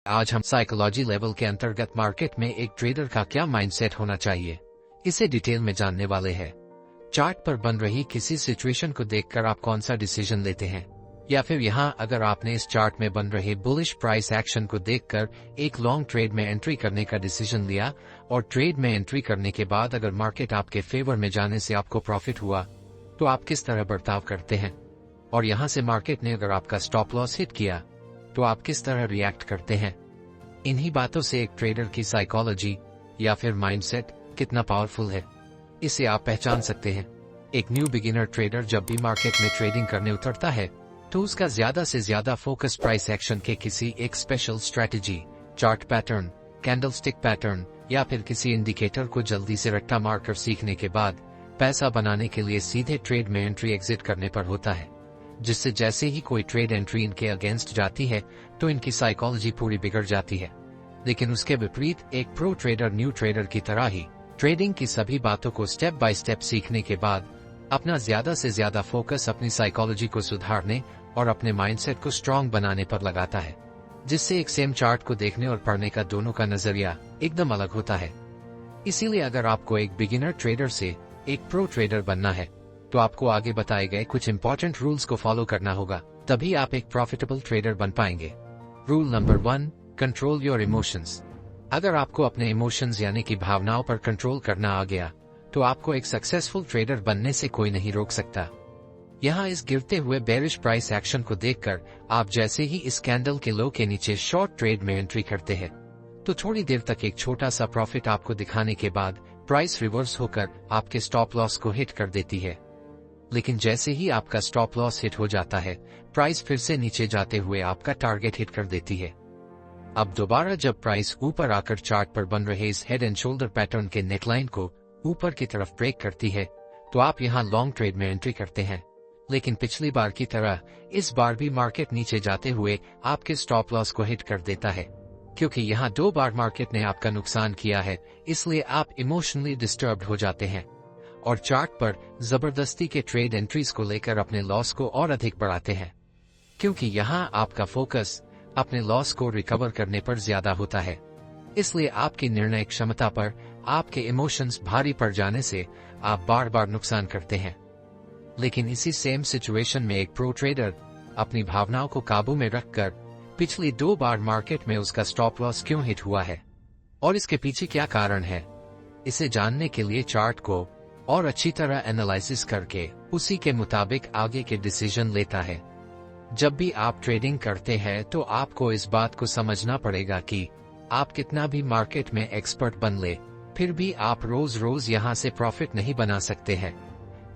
आज हम psychology level के अंतर्गत मार्केट में एक ट्रेडर का क्या माइंडसेट होना चाहिए, इसे डिटेल में जानने वाले हैं। चार्ट पर बन रही किसी सिचुएशन को देखकर आप कौन सा डिसीजन लेते हैं, या फिर यहाँ अगर आपने इस चार्ट में बन रहे बुलिश प्राइस एक्शन को देखकर एक लॉन्ग ट्रेड में एंट्री करने का डिसीजन लिया और ट्रेड में एंट्री करने के बाद अगर मार्केट आपके फेवर में जाने से आपको प्रॉफिट हुआ तो आप किस तरह बर्ताव करते हैं, और यहाँ से मार्केट ने अगर आपका स्टॉप लॉस हिट किया तो आप किस तरह रिएक्ट करते हैं। इन्हीं बातों से एक ट्रेडर की साइकोलॉजी या फिर माइंडसेट कितना पावरफुल है, इसे आप पहचान सकते हैं। एक न्यू बिगिनर ट्रेडर जब भी मार्केट में ट्रेडिंग करने उतरता है तो उसका ज्यादा से ज्यादा फोकस प्राइस एक्शन के किसी एक special strategy, chart pattern, candlestick pattern या फिर किसी इंडिकेटर को जल्दी से रट्टा मारकर सीखने के बाद पैसा बनाने के लिए सीधे ट्रेड में एंट्री एग्जिट करने पर होता है, जिससे जैसे ही कोई ट्रेड एंट्री इनके अगेंस्ट जाती है तो इनकी साइकोलॉजी पूरी बिगड़ जाती है। लेकिन उसके विपरीत एक प्रो ट्रेडर न्यू ट्रेडर की तरह ही ट्रेडिंग की सभी बातों को स्टेप बाय स्टेप सीखने के बाद अपना ज्यादा से ज्यादा फोकस अपनी साइकोलॉजी को सुधारने और अपने माइंडसेट को स्ट्रांग बनाने पर लगाता है, जिससे एक सेम चार्ट को देखने और पढ़ने का दोनों का नजरिया एकदम अलग होता है। इसीलिए अगर आपको एक बिगिनर ट्रेडर से एक प्रो ट्रेडर बनना है तो आपको आगे बताए गए कुछ इंपॉर्टेंट रूल्स को फॉलो करना होगा, तभी आप एक प्रॉफिटेबल ट्रेडर बन पाएंगे। Rule number 1, control your emotions. अगर आपको अपने इमोशंस यानी कि भावनाओं पर कंट्रोल करना आ गया तो आपको एक सक्सेसफुल ट्रेडर बनने से कोई नहीं रोक सकता। यहाँ इस गिरते हुए बेरिश प्राइस एक्शन को देखकर आप जैसे ही इस कैंडल के लो के नीचे शॉर्ट ट्रेड में एंट्री करते हैं तो थोड़ी देर तक एक छोटा सा प्रॉफिट आपको दिखाने के बाद प्राइस रिवर्स होकर आपके स्टॉप लॉस को हिट कर देती है। लेकिन जैसे ही आपका स्टॉप लॉस हिट हो जाता है, प्राइस फिर से नीचे जाते हुए आपका टारगेट हिट कर देती है। अब दोबारा जब प्राइस ऊपर आकर चार्ट पर बन रहे इस हेड एंड शोल्डर पैटर्न के नेकलाइन को ऊपर की तरफ ब्रेक करती है तो आप यहाँ लॉन्ग ट्रेड में एंट्री करते हैं। लेकिन पिछली बार की तरह इस बार भी मार्केट नीचे जाते हुए आपके स्टॉप लॉस को हिट कर देता है। क्योंकि यहाँ 2 बार मार्केट ने आपका नुकसान किया है, इसलिए आप इमोशनली डिस्टर्ब्ड हो जाते हैं और चार्ट पर जबरदस्ती के ट्रेड एंट्रीज को लेकर अपने लॉस को और अधिक बढ़ाते हैं, क्योंकि यहाँ आपका फोकस अपने लॉस को रिकवर करने पर ज्यादा होता है। इसलिए आपकी निर्णय क्षमता पर आपके इमोशंस भारी पड़ जाने से आप बार बार नुकसान करते हैं। लेकिन इसी सेम सिचुएशन में एक प्रो ट्रेडर अपनी भावनाओं को काबू में रखकर पिछली 2 बार मार्केट में उसका स्टॉप लॉस क्यों हिट हुआ है और इसके पीछे क्या कारण है, इसे जानने के लिए चार्ट को और अच्छी तरह एनालिसिस करके उसी के मुताबिक आगे के डिसीजन लेता है। जब भी आप ट्रेडिंग करते हैं तो आपको इस बात को समझना पड़ेगा कि आप कितना भी मार्केट में एक्सपर्ट बन ले, फिर भी आप रोज रोज यहाँ से प्रॉफिट नहीं बना सकते हैं।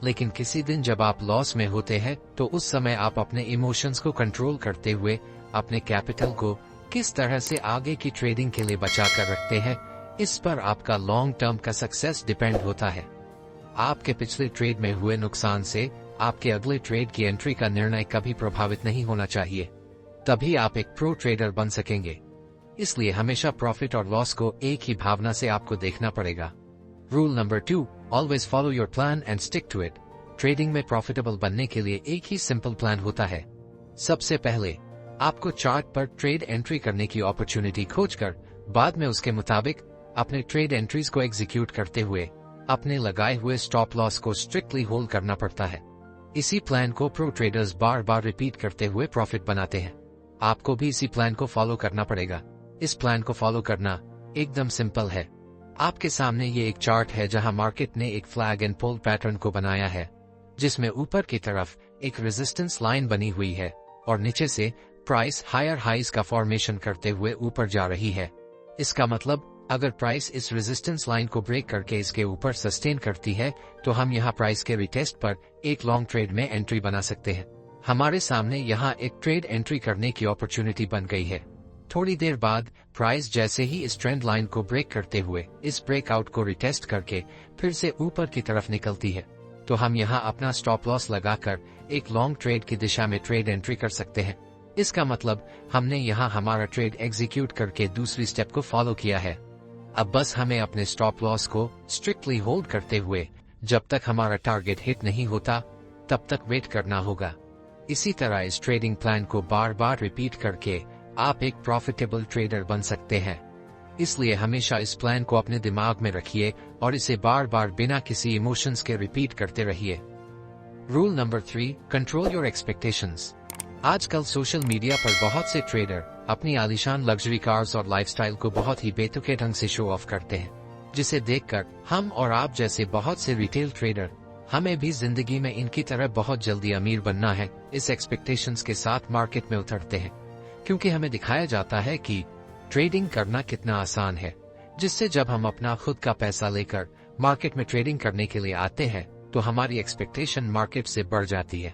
लेकिन किसी दिन जब आप लॉस में होते हैं तो उस समय आप अपने इमोशंस को कंट्रोल करते हुए अपने कैपिटल को किस तरह से आगे की ट्रेडिंग के लिए बचा कर रखते हैं, इस पर आपका लॉन्ग टर्म का सक्सेस डिपेंड होता है। आपके पिछले ट्रेड में हुए नुकसान से आपके अगले ट्रेड की एंट्री का निर्णय कभी प्रभावित नहीं होना चाहिए, तभी आप एक प्रो ट्रेडर बन सकेंगे। इसलिए हमेशा प्रॉफिट और लॉस को एक ही भावना से आपको देखना पड़ेगा। Rule number 2, always follow your plan and stick to it. Trading में प्रॉफिटेबल बनने के लिए एक ही सिंपल प्लान होता है। सबसे पहले आपको चार्ट पर ट्रेड एंट्री करने की अपॉर्चुनिटी खोजकर बाद में उसके मुताबिक अपने ट्रेड एंट्रीज को एग्जीक्यूट करते हुए अपने लगाए हुए स्टॉप लॉस को स्ट्रिक्टली होल्ड करना पड़ता है। इसी प्लान को प्रो ट्रेडर्स बार बार रिपीट करते हुए प्रॉफिट बनाते हैं। आपको भी इसी प्लान को फॉलो करना पड़ेगा। इस प्लान को फॉलो करना एकदम सिंपल है। आपके सामने ये एक चार्ट है जहां मार्केट ने एक फ्लैग एंड पोल पैटर्न को बनाया है, जिसमें ऊपर की तरफ एक रेजिस्टेंस लाइन बनी हुई है और नीचे से प्राइस हायर हाइज का फॉर्मेशन करते हुए ऊपर जा रही है। इसका मतलब अगर प्राइस इस रेजिस्टेंस लाइन को ब्रेक करके इसके ऊपर सस्टेन करती है तो हम यहाँ प्राइस के रिटेस्ट पर एक लॉन्ग ट्रेड में एंट्री बना सकते हैं। हमारे सामने यहाँ एक ट्रेड एंट्री करने की अपॉर्चुनिटी बन गई है। थोड़ी देर बाद प्राइस जैसे ही इस ट्रेंड लाइन को ब्रेक करते हुए इस ब्रेकआउट को रिटेस्ट करके फिर से ऊपर की तरफ निकलती है तो हम यहाँ अपना स्टॉप लॉस लगाकर एक लॉन्ग ट्रेड की दिशा में ट्रेड एंट्री कर सकते हैं। इसका मतलब हमने यहाँ हमारा ट्रेड एग्जीक्यूट करके दूसरी स्टेप को फॉलो किया है। अब बस हमें अपने स्टॉप लॉस को स्ट्रिक्टली होल्ड करते हुए जब तक हमारा टारगेट हिट नहीं होता तब तक वेट करना होगा। इसी तरह इस ट्रेडिंग प्लान को बार बार रिपीट करके आप एक प्रॉफिटेबल ट्रेडर बन सकते हैं। इसलिए हमेशा इस प्लान को अपने दिमाग में रखिए और इसे बार बार बिना किसी इमोशंस के रिपीट करते रहिए। Rule number 3, control your expectations. आजकल सोशल मीडिया पर बहुत से ट्रेडर अपनी आलीशान लग्जरी कार्स और लाइफस्टाइल को बहुत ही बेतुके ढंग से शो ऑफ करते हैं, जिसे देखकर हम और आप जैसे बहुत से रिटेल ट्रेडर हमें भी जिंदगी में इनकी तरह बहुत जल्दी अमीर बनना है, इस एक्सपेक्टेशंस के साथ मार्केट में उतरते हैं, क्योंकि हमें दिखाया जाता है कि ट्रेडिंग करना कितना आसान है, जिससे जब हम अपना खुद का पैसा लेकर मार्केट में ट्रेडिंग करने के लिए आते हैं तो हमारी एक्सपेक्टेशन मार्केट से बढ़ जाती है,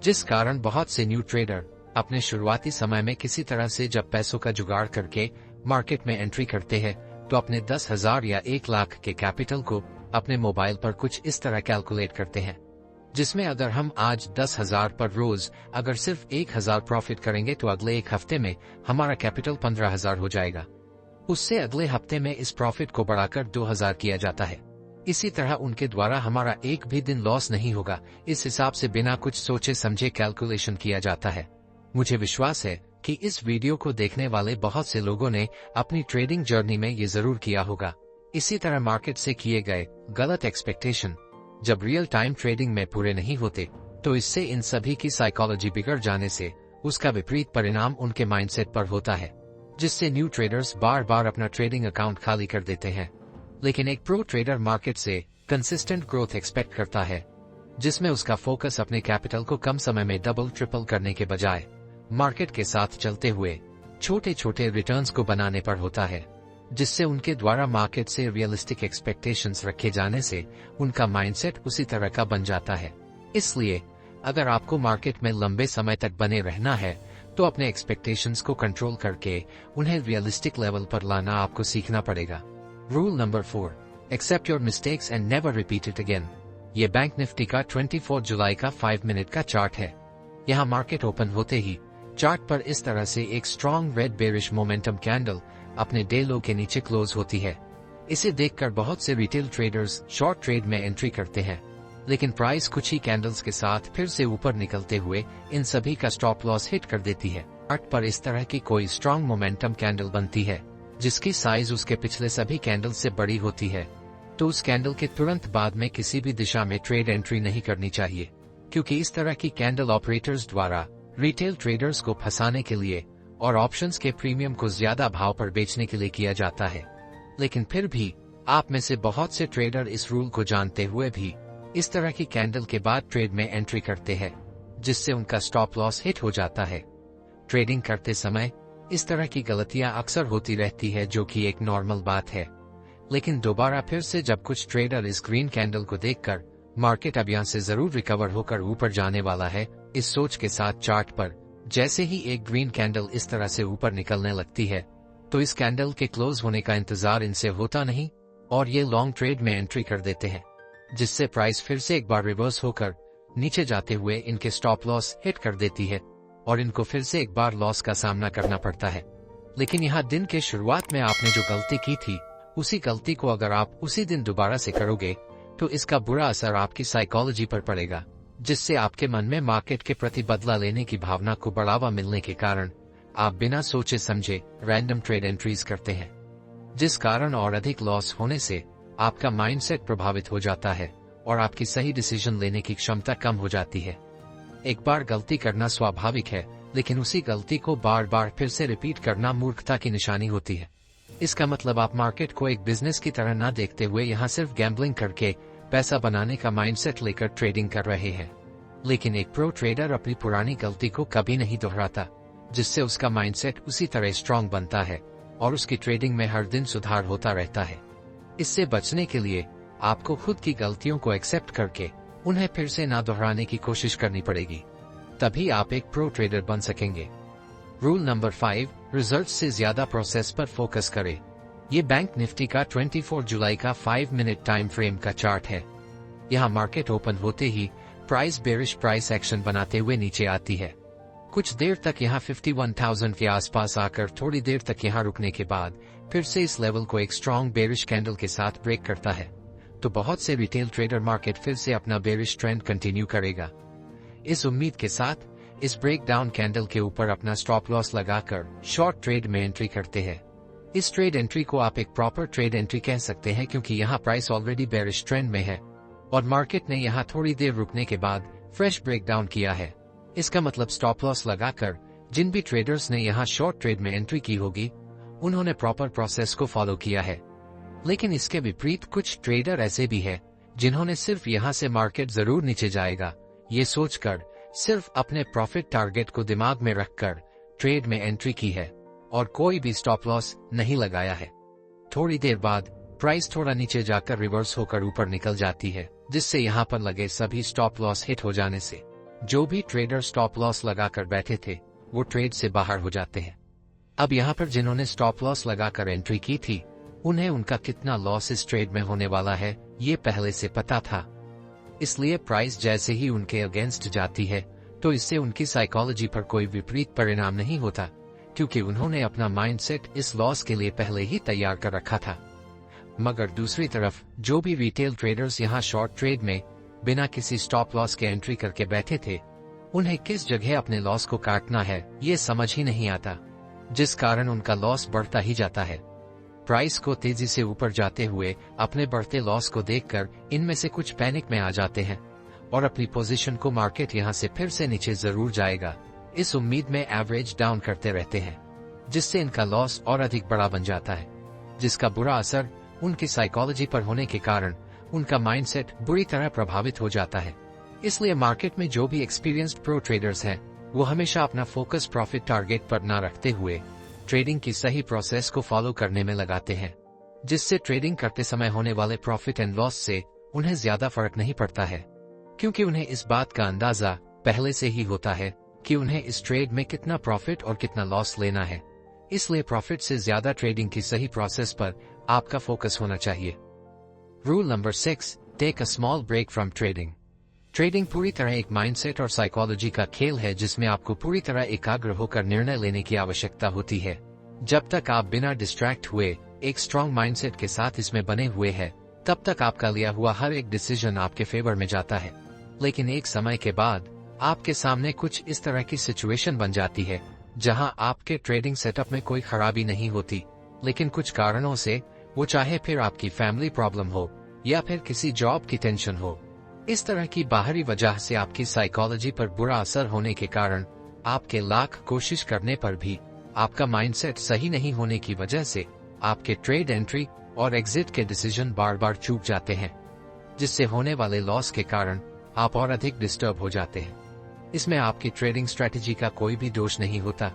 जिस कारण बहुत से न्यू ट्रेडर अपने शुरुआती समय में किसी तरह से जब पैसों का जुगाड़ करके मार्केट में एंट्री करते हैं तो अपने 10,000 या 1 लाख के कैपिटल को अपने मोबाइल पर कुछ इस तरह कैलकुलेट करते हैं, जिसमें अगर हम आज 10,000 पर रोज अगर सिर्फ 1,000 प्रॉफिट करेंगे तो अगले एक हफ्ते में हमारा कैपिटल 15,000 हो जाएगा। उससे अगले हफ्ते में इस प्रॉफिट को बढ़ाकर 2,000 किया जाता है। इसी तरह उनके द्वारा हमारा एक भी दिन लॉस नहीं होगा, इस हिसाब से बिना कुछ सोचे समझे कैलकुलेशन किया जाता है। मुझे विश्वास है कि इस वीडियो को देखने वाले बहुत से लोगों ने अपनी ट्रेडिंग जर्नी में ये जरूर किया होगा। इसी तरह मार्केट से किए गए गलत एक्सपेक्टेशन जब रियल टाइम ट्रेडिंग में पूरे नहीं होते तो इससे इन सभी की साइकोलॉजी बिगड़ जाने से उसका विपरीत परिणाम उनके माइंडसेट पर होता है, जिससे न्यू ट्रेडर्स बार बार अपना ट्रेडिंग अकाउंट खाली कर देते हैं। लेकिन एक प्रो ट्रेडर मार्केट से कंसिस्टेंट ग्रोथ एक्सपेक्ट करता है, जिसमें उसका फोकस अपने कैपिटल को कम समय में डबल ट्रिपल करने के बजाय मार्केट के साथ चलते हुए छोटे छोटे रिटर्न्स को बनाने पर होता है, जिससे उनके द्वारा मार्केट से रियलिस्टिक एक्सपेक्टेशंस रखे जाने से उनका माइंडसेट उसी तरह का बन जाता है। इसलिए अगर आपको मार्केट में लंबे समय तक बने रहना है तो अपने एक्सपेक्टेशंस को कंट्रोल करके उन्हें रियलिस्टिक लेवल पर लाना आपको सीखना पड़ेगा। Rule number 4, accept your mistakes and never repeat it again. ये बैंक निफ्टी का 24 जुलाई का 5 मिनट का चार्ट है। यहाँ मार्केट ओपन होते ही चार्ट पर इस तरह से एक strong red bearish momentum candle अपने डे लो के नीचे क्लोज होती है। इसे देखकर बहुत से रिटेल ट्रेडर्स शॉर्ट ट्रेड में एंट्री करते हैं, लेकिन प्राइस कुछ ही कैंडल्स के साथ फिर से ऊपर निकलते हुए इन सभी का स्टॉप लॉस हिट कर देती है। चार्ट पर इस तरह की कोई स्ट्रॉन्ग मोमेंटम कैंडल बनती है जिसकी साइज उसके पिछले सभी कैंडल से बड़ी होती है, तो उस कैंडल के तुरंत बाद में किसी भी दिशा में ट्रेड एंट्री नहीं करनी चाहिए, क्योंकि इस तरह की कैंडल ऑपरेटर्स द्वारा रिटेल ट्रेडर्स को फंसाने के लिए और ऑप्शंस के प्रीमियम को ज्यादा भाव पर बेचने के लिए किया जाता है। लेकिन फिर भी आप में से बहुत से ट्रेडर इस रूल को जानते हुए भी इस तरह की कैंडल के बाद ट्रेड में एंट्री करते हैं, जिससे उनका स्टॉप लॉस हिट हो जाता है। ट्रेडिंग करते समय इस तरह की गलतियां अक्सर होती रहती है, जो कि एक नॉर्मल बात है। लेकिन दोबारा फिर से जब कुछ ट्रेडर इस ग्रीन कैंडल को देखकर मार्केट अब यहाँ से जरूर रिकवर होकर ऊपर जाने वाला है, इस सोच के साथ चार्ट पर जैसे ही एक ग्रीन कैंडल इस तरह से ऊपर निकलने लगती है तो इस कैंडल के क्लोज होने का इंतजार इनसे होता नहीं और ये लॉन्ग ट्रेड में एंट्री कर देते हैं, जिससे प्राइस फिर से एक बार रिवर्स होकर नीचे जाते हुए इनके स्टॉप लॉस हिट कर देती है और इनको फिर से एक बार लॉस का सामना करना पड़ता है। लेकिन यहाँ दिन के शुरुआत में आपने जो गलती की थी उसी गलती को अगर आप उसी दिन दोबारा से करोगे तो इसका बुरा असर आपकी साइकोलॉजी पर पड़ेगा, जिससे आपके मन में मार्केट के प्रति बदला लेने की भावना को बढ़ावा मिलने के कारण आप बिना सोचे समझे रैंडम ट्रेड एंट्रीज करते हैं, जिस कारण और अधिक लॉस होने से आपका माइंडसेट प्रभावित हो जाता है और आपकी सही डिसीजन लेने की क्षमता कम हो जाती है। एक बार गलती करना स्वाभाविक है, लेकिन उसी गलती को बार बार फिर से रिपीट करना मूर्खता की निशानी होती है। इसका मतलब आप मार्केट को एक बिजनेस की तरह न देखते हुए यहाँ सिर्फ गैम्बलिंग करके पैसा बनाने का माइंडसेट लेकर ट्रेडिंग कर रहे हैं। लेकिन एक प्रो ट्रेडर अपनी पुरानी गलती को कभी नहीं दोहराता, जिससे उसका माइंडसेट उसी तरह स्ट्रांग बनता है और उसकी ट्रेडिंग में हर दिन सुधार होता रहता है। इससे बचने के लिए आपको खुद की गलतियों को एक्सेप्ट करके उन्हें फिर से ना दोहराने की कोशिश करनी पड़ेगी, तभी आप एक प्रो ट्रेडर बन सकेंगे। रूल नंबर 5, रिजल्ट से ज्यादा प्रोसेस पर फोकस करें। ये बैंक निफ्टी का 24 जुलाई का 5 मिनट टाइम फ्रेम का चार्ट है। यहाँ मार्केट ओपन होते ही प्राइस बेरिश प्राइस एक्शन बनाते हुए नीचे आती है। कुछ देर तक यहाँ 51,000 के आसपास आकर थोड़ी देर तक यहाँ रुकने के बाद फिर से इस लेवल को एक स्ट्रॉन्ग बेरिश कैंडल के साथ ब्रेक करता है, तो बहुत से रिटेल ट्रेडर मार्केट फिर से अपना बेरिश ट्रेंड कंटिन्यू करेगा। इस उम्मीद के साथ इस ब्रेकडाउन कैंडल के ऊपर अपना स्टॉप लॉस लगाकर शॉर्ट ट्रेड में एंट्री करते हैं। इस ट्रेड एंट्री को आप एक प्रॉपर ट्रेड एंट्री कह सकते हैं क्योंकि यहाँ प्राइस ऑलरेडी बेरिश ट्रेंड में है और मार्केट ने यहाँ थोड़ी देर रुकने के बाद फ्रेश ब्रेकडाउन किया है। इसका मतलब स्टॉप लॉस लगाकर जिन भी ट्रेडर्स ने यहाँ शॉर्ट ट्रेड में एंट्री की होगी उन्होंने प्रॉपर प्रोसेस को फॉलो किया है। लेकिन इसके विपरीत कुछ ट्रेडर ऐसे भी हैं जिन्होंने सिर्फ यहाँ से मार्केट जरूर नीचे जाएगा ये सोचकर सिर्फ अपने प्रॉफिट टारगेट को दिमाग में रखकर ट्रेड में एंट्री की है और कोई भी स्टॉप लॉस नहीं लगाया है। थोड़ी देर बाद प्राइस थोड़ा नीचे जाकर रिवर्स होकर ऊपर निकल जाती है, जिससे यहाँ पर लगे सभी स्टॉप लॉस हिट हो जाने से जो भी ट्रेडर स्टॉप लॉस लगाकर बैठे थे वो ट्रेड से बाहर हो जाते हैं। अब यहाँ पर जिन्होंने स्टॉप लॉस लगाकर एंट्री की थी उन्हें उनका कितना लॉस इस ट्रेड में होने वाला है ये पहले से पता था, इसलिए प्राइस जैसे ही उनके अगेंस्ट जाती है तो इससे उनकी साइकोलॉजी पर कोई विपरीत परिणाम नहीं होता क्योंकि उन्होंने अपना माइंडसेट इस लॉस के लिए पहले ही तैयार कर रखा था। मगर दूसरी तरफ जो भी रिटेल ट्रेडर्स यहाँ शॉर्ट ट्रेड में बिना किसी स्टॉप लॉस के एंट्री करके बैठे थे उन्हें किस जगह अपने लॉस को काटना है ये समझ ही नहीं आता, जिस कारण उनका लॉस बढ़ता ही जाता है। प्राइस को तेजी से ऊपर जाते हुए अपने बढ़ते लॉस को देखकर इनमें से कुछ पैनिक में आ जाते हैं और अपनी पोजीशन को मार्केट यहां से फिर से नीचे जरूर जाएगा इस उम्मीद में एवरेज डाउन करते रहते हैं, जिससे इनका लॉस और अधिक बड़ा बन जाता है, जिसका बुरा असर उनकी साइकोलॉजी पर होने के कारण उनका माइंडसेट बुरी तरह प्रभावित हो जाता है। इसलिए मार्केट में जो भी एक्सपीरियंस्ड प्रो ट्रेडर्स हैं वो हमेशा अपना फोकस प्रॉफिट टारगेट पर न रखते हुए ट्रेडिंग की सही प्रोसेस को फॉलो करने में लगाते हैं, जिससे ट्रेडिंग करते समय होने वाले प्रॉफिट एंड लॉस से उन्हें ज्यादा फर्क नहीं पड़ता है क्योंकि उन्हें इस बात का अंदाजा पहले से ही होता है कि उन्हें इस ट्रेड में कितना प्रॉफिट और कितना लॉस लेना है। इसलिए प्रॉफिट से ज्यादा ट्रेडिंग की सही प्रोसेस पर आपका फोकस होना चाहिए। Rule number 6, take a small break from trading. Trading पूरी तरह एक माइंडसेट और साइकोलॉजी का खेल है जिसमें आपको पूरी तरह एकाग्र होकर निर्णय लेने की आवश्यकता होती है। जब तक आप बिना डिस्ट्रैक्ट हुए एक स्ट्रॉन्ग माइंडसेट के साथ इसमें बने हुए हैं तब तक आपका लिया हुआ हर एक डिसीजन आपके फेवर में जाता है। लेकिन एक समय के बाद आपके सामने कुछ इस तरह की सिचुएशन बन जाती है जहां आपके ट्रेडिंग सेटअप में कोई खराबी नहीं होती, लेकिन कुछ कारणों से वो चाहे फिर आपकी फैमिली प्रॉब्लम हो या फिर किसी जॉब की टेंशन हो, इस तरह की बाहरी वजह से आपकी साइकोलॉजी पर बुरा असर होने के कारण आपके लाख कोशिश करने पर भी आपका माइंडसेट सही नहीं होने की वजह से आपके ट्रेड एंट्री और एग्जिट के डिसीजन बार बार चूक जाते हैं, जिससे होने वाले लॉस के कारण आप और अधिक डिस्टर्ब हो जाते हैं। इसमें आपकी ट्रेडिंग स्ट्रेटेजी का कोई भी दोष नहीं होता,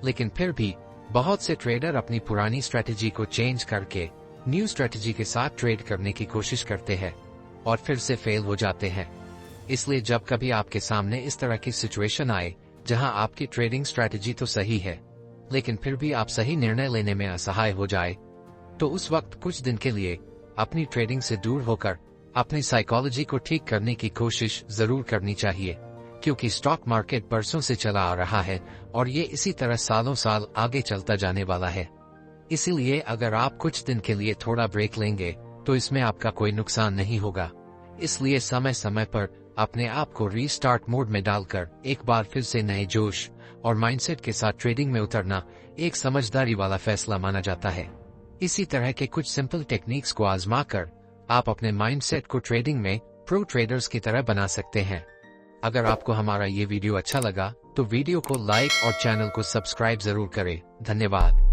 लेकिन फिर भी बहुत से ट्रेडर अपनी पुरानी स्ट्रेटेजी को चेंज करके न्यू स्ट्रेटेजी के साथ ट्रेड करने की कोशिश करते हैं और फिर से फेल हो जाते हैं। इसलिए जब कभी आपके सामने इस तरह की सिचुएशन आए जहां आपकी ट्रेडिंग स्ट्रेटेजी तो सही है लेकिन फिर भी आप सही निर्णय लेने में असहाय हो जाए, तो उस वक्त कुछ दिन के लिए अपनी ट्रेडिंग से दूर होकर अपनी साइकोलॉजी को ठीक करने की कोशिश जरूर करनी चाहिए, क्योंकि स्टॉक मार्केट बरसों से चला आ रहा है और ये इसी तरह सालों साल आगे चलता जाने वाला है। इसीलिए अगर आप कुछ दिन के लिए थोड़ा ब्रेक लेंगे तो इसमें आपका कोई नुकसान नहीं होगा। इसलिए समय समय पर अपने आप को रीस्टार्ट मोड में डालकर एक बार फिर से नए जोश और माइंडसेट के साथ ट्रेडिंग में उतरना एक समझदारी वाला फैसला माना जाता है। इसी तरह के कुछ सिंपल टेक्निक्स को आजमाकर आप अपने माइंडसेट को ट्रेडिंग में प्रो ट्रेडर्स की तरह बना सकते हैं। अगर आपको हमारा ये वीडियो अच्छा लगा तो वीडियो को लाइक और चैनल को सब्सक्राइब जरूर करें। धन्यवाद।